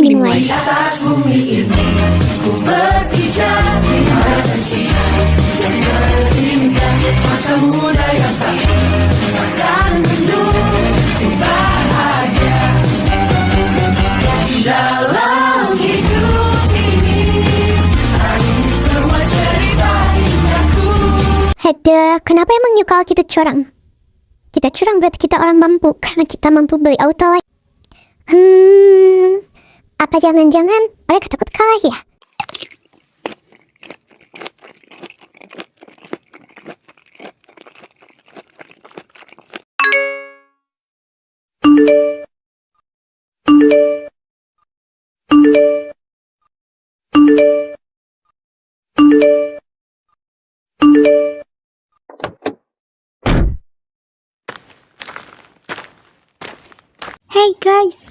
dimulai. Di atas bumi ini ku berpijak di mata cinta yang berindah, masa muda yang tak akan mendung bahagia dalam hidup ini. Aku semua cerita indahku. Ada, kenapa emang yuk kalau kita curang? Kita curang berarti kita orang mampu, karena kita mampu beli auto like. Apa jangan-jangan mereka takut kalah ya? Hey guys!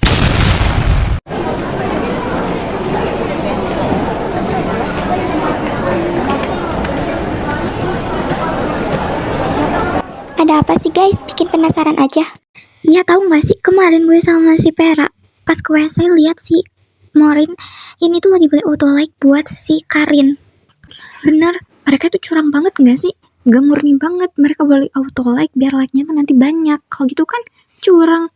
Ada apa sih guys? Bikin penasaran aja. Iya, tahu nggak sih kemarin gue sama si Pera pas ke WC lihat si Morin ini tuh lagi beli auto like buat si Karin. Bener, mereka tuh curang banget gak sih? Gak murni banget, mereka beli auto like biar like-nya tuh nanti banyak. Kalau gitu kan curang.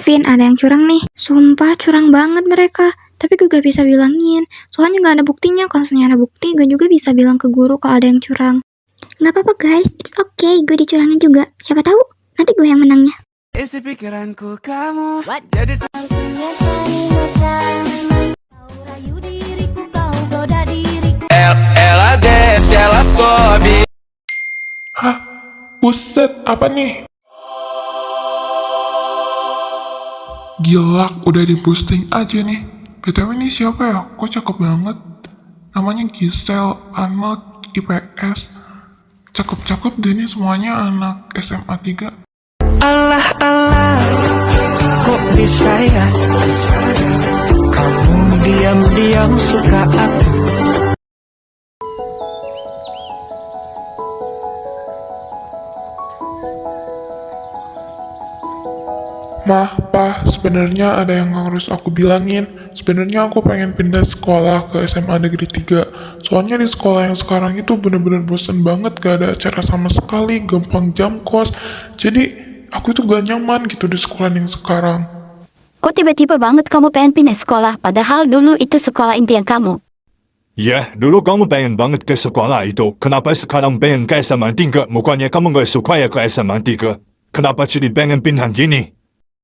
Vin, ada yang curang nih. Sumpah curang banget mereka. Tapi gue gak bisa bilangin, soalnya gak ada buktinya. Kalau misalnya ada bukti, gue juga bisa bilang ke guru kalau ada yang curang. Gak apa-apa guys, it's okay, gue dicurangin juga. Siapa tahu nanti gue yang menangnya. Isi pikiranku kamu jadi ela sobe. Hah? Buset, apa nih? Gila, udah di posting aja nih. BTW ini siapa ya? Kok cakep banget? Namanya Giselle, anak IPS. Cakep-cakep deh nih semuanya anak SMA 3. Allah Allah, kok bisa ya? Kamu diam-diam suka aku. Mah, Pah, sebenarnya ada yang harus aku bilangin. Sebenarnya aku pengen pindah sekolah ke SMA Negeri 3. Soalnya di sekolah yang sekarang itu bener-bener bosen banget, gak ada acara sama sekali, gampang jam kos. Jadi, aku itu gak nyaman gitu di sekolah yang sekarang. Kok tiba-tiba banget kamu pengen pindah sekolah, padahal dulu itu sekolah impian kamu? Ya, dulu kamu pengen banget ke sekolah itu. Kenapa sekarang pengen ke SMA 3? Bukannya kamu gak suka ya ke SMA 3? Kenapa jadi pengen pindah gini?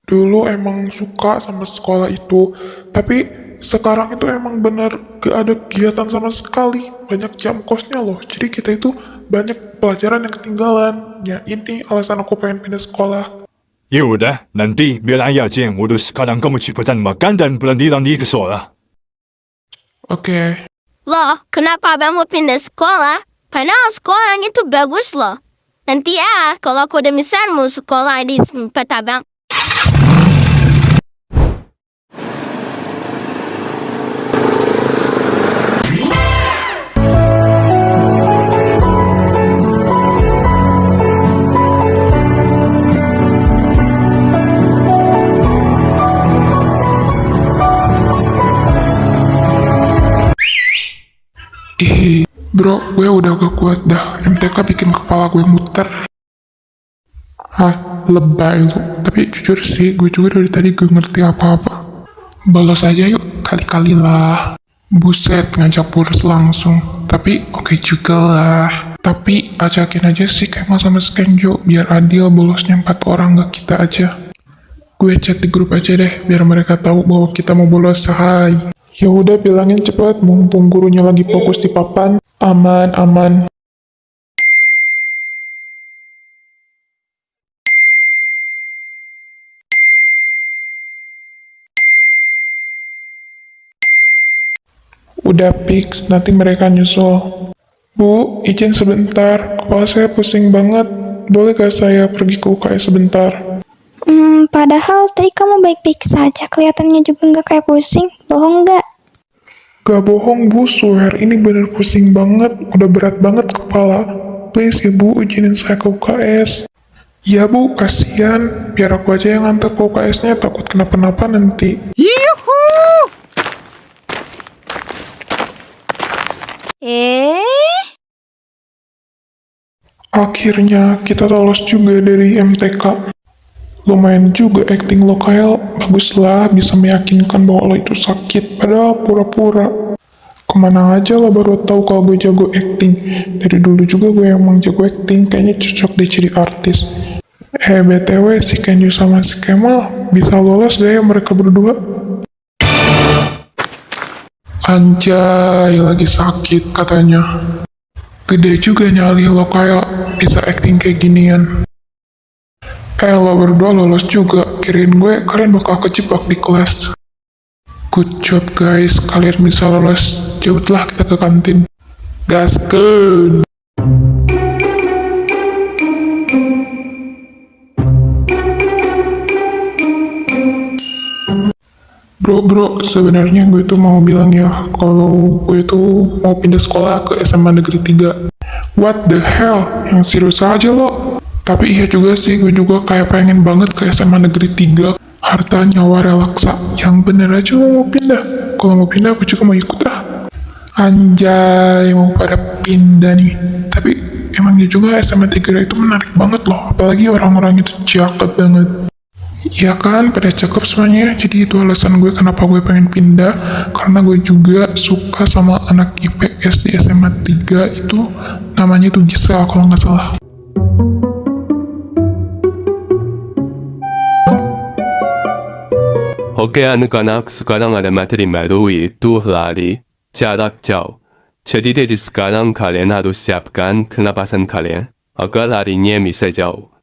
Dulu emang suka sama sekolah itu, tapi sekarang itu emang bener gak ada kegiatan sama sekali. Banyak jam kosnya loh, jadi kita itu banyak pelajaran yang ketinggalan. Ya ini alasan aku pengen pindah sekolah. Ya udah, nanti biar ayah aja yang urus. Sekarang kamu cepetan makan dan berhenti ke sekolah. Oke. Loh, kenapa abang mau pindah sekolah? Padahal sekolahnya itu bagus loh. Nanti kalau aku udah besar mau sekolah di tempat abang. Ih, bro, gue udah gak kuat dah. MTK bikin kepala gue muter. Hah, lebay lu. Tapi jujur sih, gue juga dari tadi gak ngerti apa-apa. Balas aja yuk, kali-kali lah. Buset, ngajak bolos langsung. Tapi oke juga lah. Tapi ajakin aja sih Kemal sama Skenjo, biar adil bolosnya 4 orang, gak kita aja. Gue chat di grup aja deh, biar mereka tahu bahwa kita mau bolos, hai. Ya udah bilangin cepet, mumpung gurunya lagi fokus di papan. Aman. Udah fix, nanti mereka nyusul. Bu, izin sebentar, kepala saya pusing banget. Boleh gak saya pergi ke UKS sebentar? Padahal tadi kamu baik-baik saja, kelihatannya juga nggak kayak pusing. Bohong nggak? Gak bohong bu, swear ini bener pusing banget, udah berat banget kepala. Please ya bu, izinin saya ke UKS. Iya bu, kasihan. Biar aku aja yang antar ke UKS-nya, takut kenapa-napa nanti. Akhirnya kita lolos juga dari MTK. Lumayan juga acting lo Kyle. Baguslah bisa meyakinkan bahwa lo itu sakit, padahal pura-pura. Kemana aja lo baru tahu kalau gue jago acting. Dari dulu juga gue emang jago acting, kayaknya cocok deh jadi artis. BTW si Kenju sama si Kemal bisa lolos gak ya mereka berdua? Anjay, lagi sakit katanya. Gede juga nyali lo kayak bisa acting kayak ginian. Lo berdua lolos juga. Kirain gue kalian bakal kejebak di kelas. Good job guys, kalian bisa lolos. Cepatlah kita ke kantin. Gaskeun. Bro, sebenarnya gue tuh mau bilang ya, kalau gue tuh mau pindah sekolah ke SMA Negeri 3. What the hell? Yang serius aja lo? Tapi iya juga sih, gue juga kayak pengen banget ke SMA Negeri 3. Harta nyawa relaksa. Yang bener aja lo mau pindah. Kalau mau pindah, gue juga mau ikut lah. Anjay, mau pada pindah nih. Tapi emangnya juga SMA 3 itu menarik banget loh. Apalagi orang-orang itu cakep banget. Ya kan, pada cakep semuanya. Jadi itu alasan gue kenapa gue pengen pindah. Karena gue juga suka sama anak IPS di SMA 3 itu. Namanya tuh Gisel kalau nggak salah. Oke anak-anak, sekarang ada materi baru itu lari, jarak jauh. Jadi dari sekarang kalian harus siapkan kenapasan kalian agar larinya bisa jauh.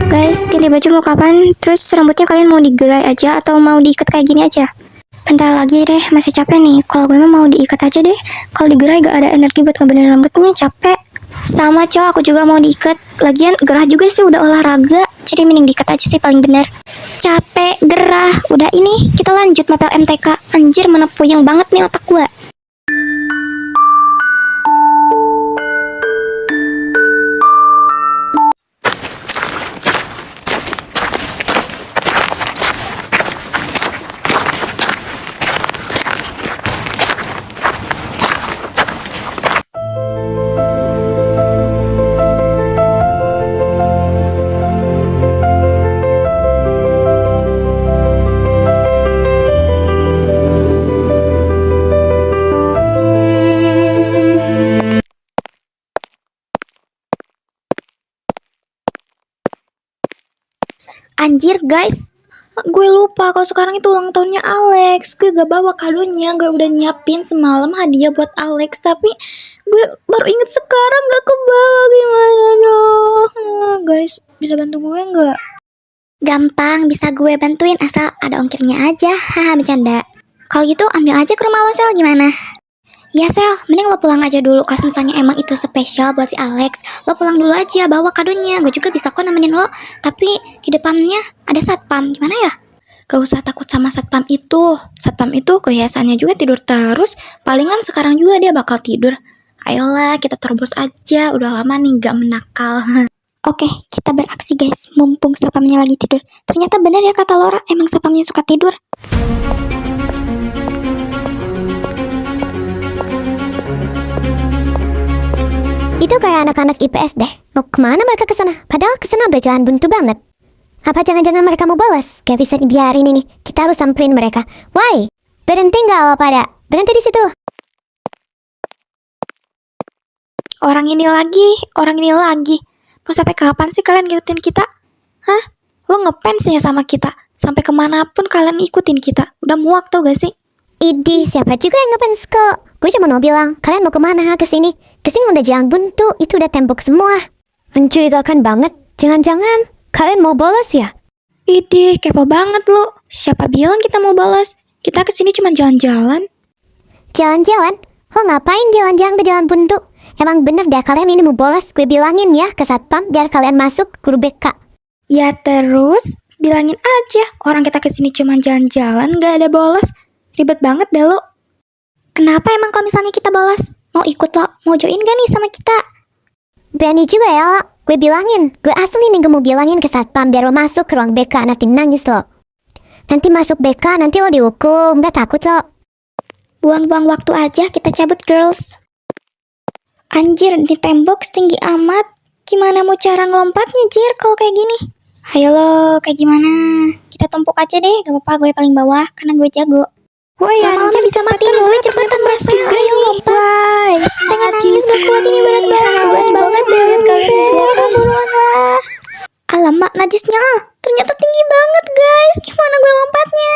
Guys, ganti baju mau kapan? Terus rambutnya kalian mau digerai aja atau mau diikat kayak gini aja? Bentar lagi deh, masih capek nih. Kalau gue mah mau diikat aja deh. Kalau digerai gak ada energi buat ngebenerin rambutnya, capek. Sama cowok, aku juga mau diikat. Lagian gerah juga sih, udah olahraga. Jadi mending diikat aja sih paling bener. Capek, gerah. Udah ini, kita lanjut mapel MTK. Anjir, mana puyeng banget nih otak gue. Anjir guys, Gue lupa kalau sekarang itu ulang tahunnya Alex. Gue gak bawa kadonya. Gue udah nyiapin semalam hadiah buat Alex, tapi gue baru inget sekarang gak kebawa. Gimana dong? Guys, bisa bantu gue gak? gampang bisa gue bantuin asal ada ongkirnya aja. Haha, bercanda. Kalau gitu ambil aja ke rumah lo Sel, gimana? Ya Sel, mending lo pulang aja dulu. Kalau misalnya emang itu spesial buat si Alex, lo pulang dulu aja, bawa kadonya. Gue juga bisa kok nemenin lo. Tapi di depannya ada satpam, gimana ya? Gak usah takut sama satpam itu. Satpam itu kebiasaannya juga tidur terus. Palingan sekarang juga dia bakal tidur. Ayolah kita terobos aja. Udah lama nih gak menakal. Oke, kita beraksi guys. Mumpung satpamnya lagi tidur. Ternyata benar ya kata Laura, emang satpamnya suka tidur. Itu kayak anak-anak IPS deh. Mau kemana mereka kesana? Padahal kesana berjalan buntu banget. Apa jangan-jangan mereka mau balas? Gak bisa dibiarin ini. Kita harus samperin mereka. Why? Berhenti nggak lo pada? Berhenti di situ. Orang ini lagi. Mau sampai kapan sih kalian ngikutin kita? Hah? Lo ngefans ya sama kita? Sampai kemanapun kalian ikutin kita. Udah muak tau gak sih? Idih, siapa juga yang ngefans kok? Gue cuma mau bilang, kalian mau kemana kesini? Kesini udah jalan buntu, itu udah tembok semua. Mencurigakan banget. Jangan-jangan kalian mau bolos ya? Idih, kepo banget lo. Siapa bilang kita mau balas? Kita kesini cuma jalan-jalan. Jalan-jalan? Lo ngapain jalan-jalan ke jalan buntu? Emang bener dah kalian ini mau bolos? Gue bilangin ya ke satpam biar kalian masuk guru BK. Ya terus, bilangin aja. Orang kita kesini cuma jalan-jalan, gak ada bolos. Ribet banget deh lo. Kenapa emang kalau misalnya kita bolos? Mau ikut lo? Mau join gak nih sama kita? Berani juga ya lo. Gue bilangin, gue asli nih gue mau bilangin ke satpam biar lo masuk ke ruang BK, nanti nangis lo. Nanti masuk BK, nanti lo dihukum, gak takut lo. Buang-buang waktu aja, kita cabut girls. Anjir, di tembok setinggi amat. Gimana mau cara ngelompatnya, Jir, kalau kayak gini? Ayo lo, kayak gimana? Kita tumpuk aja deh, gak apa-apa gue paling bawah, karena gue jago. Woi anjir, bisa matiin gue cepetan merasa. Ayo lompat. Pengen nangis, gak kuat ini berat banget lihat kalian siapa. Buruan lah. Alamak, najisnya. Ternyata tinggi banget, guys. Gimana gue lompatnya?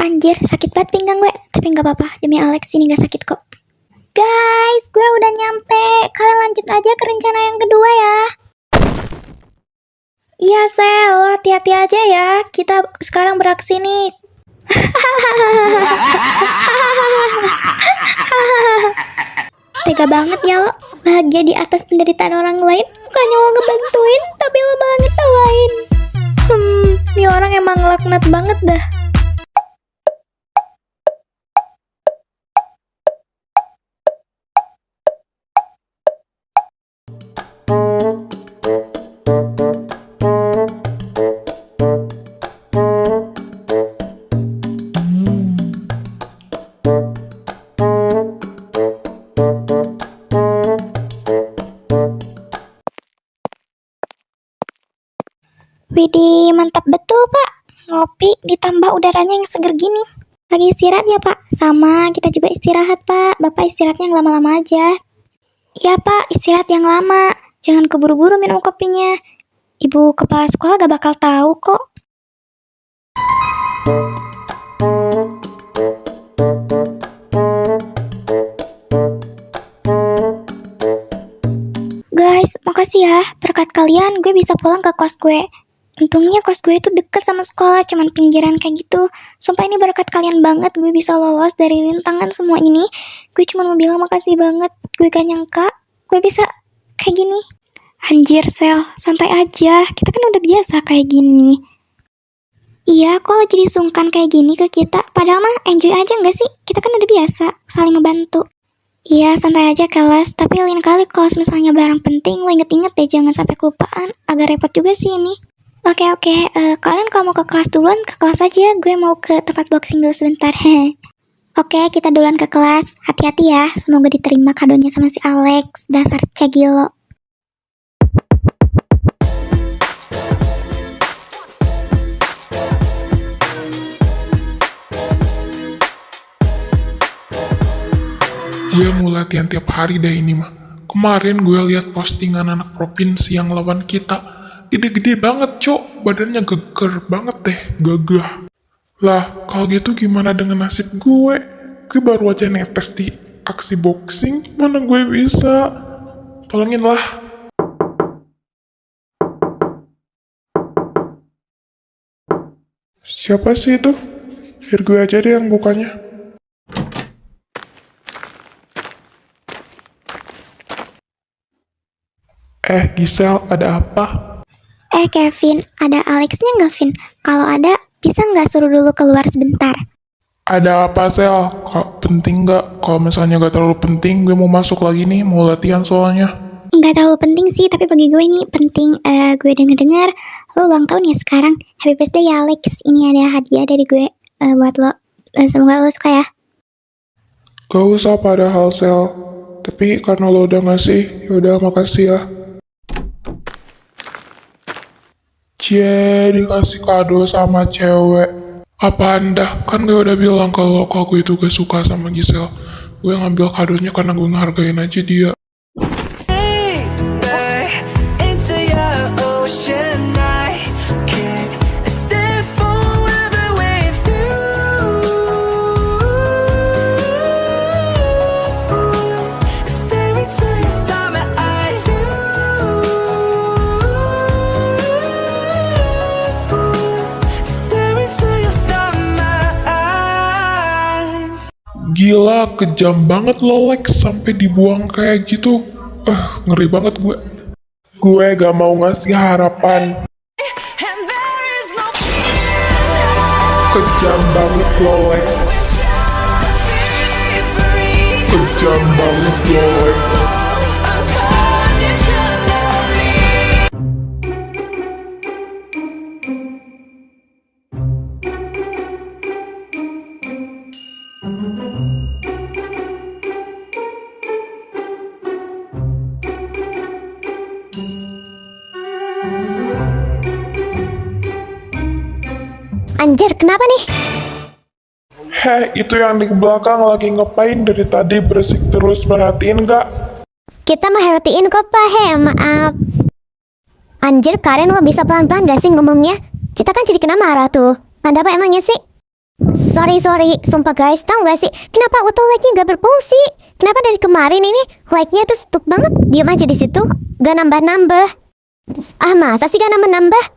Anjir, sakit banget pinggang gue. Tapi gak apa-apa, demi Alex ini gak sakit kok. Guys, gue udah nyampe. Kalian lanjut aja ke rencana yang kedua ya. Iya Sel, lo hati-hati aja ya. Kita sekarang beraksi nih. Tega banget ya lo. Bahagia di atas penderitaan orang lain. Bukannya lo ngebantuin, tapi lo malah ngetawain. Ini orang emang laknat banget dah. Widih, mantap betul pak. Ngopi ditambah udaranya yang seger gini. Lagi istirahat ya pak? Sama, kita juga istirahat pak. Bapak istirahatnya yang lama-lama aja. Iya pak, istirahat yang lama. Jangan keburu-buru minum kopinya. Ibu kepala sekolah gak bakal tahu kok. Guys, makasih ya. Berkat kalian gue bisa pulang ke kos gue. Untungnya kos gue itu deket sama sekolah, cuman pinggiran kayak gitu. Sumpah ini berkat kalian banget gue bisa lolos dari rintangan semua ini. Gue cuma mau bilang makasih banget. Gue gak nyangka gue bisa kayak gini. Anjir Sel, santai aja. Kita kan udah biasa kayak gini. Iya, kok lo jadi sungkan kayak gini ke kita? Padahal mah enjoy aja gak sih? Kita kan udah biasa, saling ngebantu. Iya, santai aja kelas. Tapi lain kali kalau misalnya barang penting, lo inget-inget deh jangan sampai kelupaan. Agak repot juga sih ini. Oke, kalian kalau mau ke kelas duluan, ke kelas aja. Gue mau ke tempat boxing dulu sebentar. Oke, kita duluan ke kelas. Hati-hati ya, semoga diterima kadonya sama si Alex. Dasar cegilo. Gue mau latihan tiap hari deh ini mah. Kemarin gue lihat postingan anak provinsi yang lawan kita. Gede-gede banget cok, badannya geger banget deh, gagah. Lah, kalau gitu gimana dengan nasib gue? Gue baru aja netes di aksi boxing, mana gue bisa? Tolongin lah. Siapa sih itu? Biar gue aja deh yang bukanya. Gisel, ada apa? Kevin, ada Alexnya nggak, Vin? Kalau ada, bisa nggak suruh dulu keluar sebentar? Ada apa, Sel? Kok penting nggak? Kalau misalnya nggak terlalu penting, gue mau masuk lagi nih, mau latihan soalnya. Nggak terlalu penting sih, tapi bagi gue ini penting. Gue denger-dengar lo ulang tahun ya sekarang. Happy birthday ya Alex. Ini ada hadiah dari gue buat lo. Semoga lo suka ya. Gak usah padahal, Sel. Tapi karena lo udah ngasih, yaudah makasih ya. Cie, dikasih kado sama cewek. Apaan dah? Kan gue udah bilang kalau gue itu gak suka sama Giselle. Gue ngambil kadonya karena gue ngehargain aja dia. Into your ocean, I can't stay forever with you. Stare into your summer eyes. Stare into your summer eyes. Gila, kejam banget lo Lex, sampai dibuang kayak gitu. Ngeri banget gue. Gue gak mau ngasih harapan. And there is no Kejam banget lo Lex. Kejam banget lo Lex. Anjir, kenapa nih? Heh, itu yang di belakang lagi ngapain dari tadi berisik terus, merhatiin gak? Kita merhatiin kok, Pak. Maaf. Anjir, Karen lo bisa pelan-pelan gak sih ngomongnya? Kita kan jadi kena marah tuh. Anda apa emangnya sih? Sorry. Sumpah guys, tau gak sih? Kenapa auto like-nya gak berfungsi? Kenapa dari kemarin ini like-nya tuh stuck banget? Diam aja di situ, gak nambah-nambah. Masa sih gak nambah-nambah?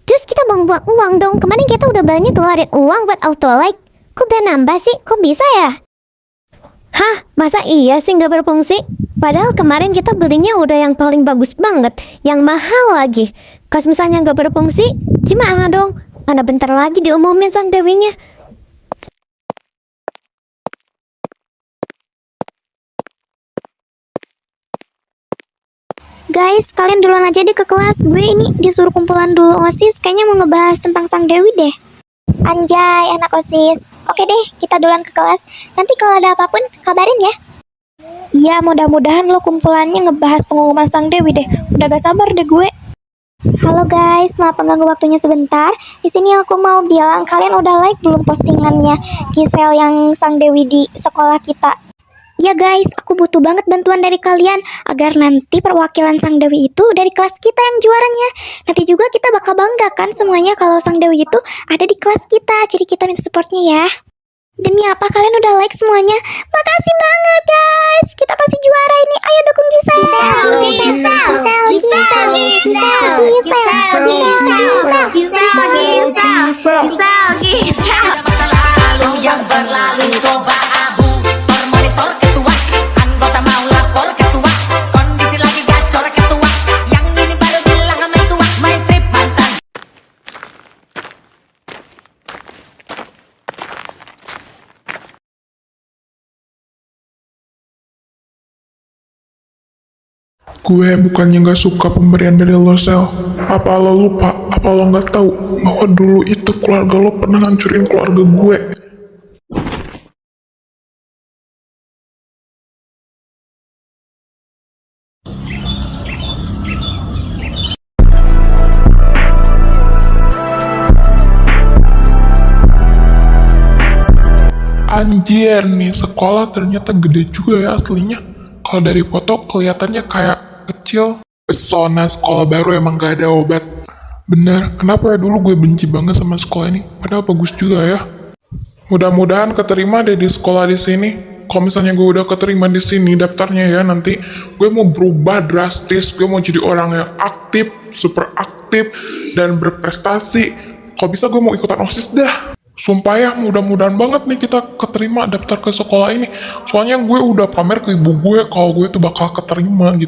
Terus kita buang-buang uang dong. Kemarin kita udah banyak keluarin uang buat auto like. Kok gak nambah sih? Kok bisa ya? Hah? Masa iya sih gak berfungsi? Padahal kemarin kita belinya udah yang paling bagus banget, yang mahal lagi. Kalau misalnya gak berfungsi, gimana dong? Mana bentar lagi diumumin sang dewinya. Guys, kalian duluan aja deh ke kelas. Gue ini disuruh kumpulan dulu OSIS. Kayaknya mau ngebahas tentang Sang Dewi deh. Anjay, anak OSIS. Oke deh, kita duluan ke kelas. Nanti kalau ada apapun, kabarin ya. Iya, mudah-mudahan lo kumpulannya ngebahas pengumuman Sang Dewi deh. Udah gak sabar deh gue. Halo guys, maaf pengganggu waktunya sebentar. Di sini aku mau bilang, kalian udah like belum postingannya Giselle yang Sang Dewi di sekolah kita? Ya guys, aku butuh banget bantuan dari kalian agar nanti perwakilan Sang Dewi itu dari kelas kita yang juaranya. Nanti juga kita bakal banggakan semuanya kalau Sang Dewi itu ada di kelas kita. Jadi kita minta supportnya ya. Demi apa kalian udah like semuanya? Makasih banget guys. Kita pasti juara ini. Ayo dukung Giselle. Giselle. Masa lalu yang berlalu coba abu. Monitor ketua, anggota mau lapor ketua. Kondisi lagi gacor ketua. Yang ini baru bilang sama tua, main trip mantan. Gue bukannya gak suka pemberian dari lo, Sel. Apa lo lupa? Apa lo gak tahu bahwa dulu itu keluarga lo pernah ngancurin keluarga gue? Anjir nih, sekolah ternyata gede juga ya aslinya. Kalau dari foto kelihatannya kayak kecil. Pesona sekolah baru emang gak ada obat. Bener, kenapa ya dulu gue benci banget sama sekolah ini? Padahal bagus juga ya. Mudah-mudahan keterima deh di sekolah di sini. Kalau misalnya gue udah keterima di sini daftarnya ya, nanti gue mau berubah drastis. Gue mau jadi orang yang aktif, super aktif, dan berprestasi. Kalau bisa gue mau ikutan OSIS dah. Sumpah ya, mudah-mudahan banget nih kita keterima daftar ke sekolah ini. Soalnya gue udah pamer ke ibu gue kalau gue tuh bakal keterima gitu.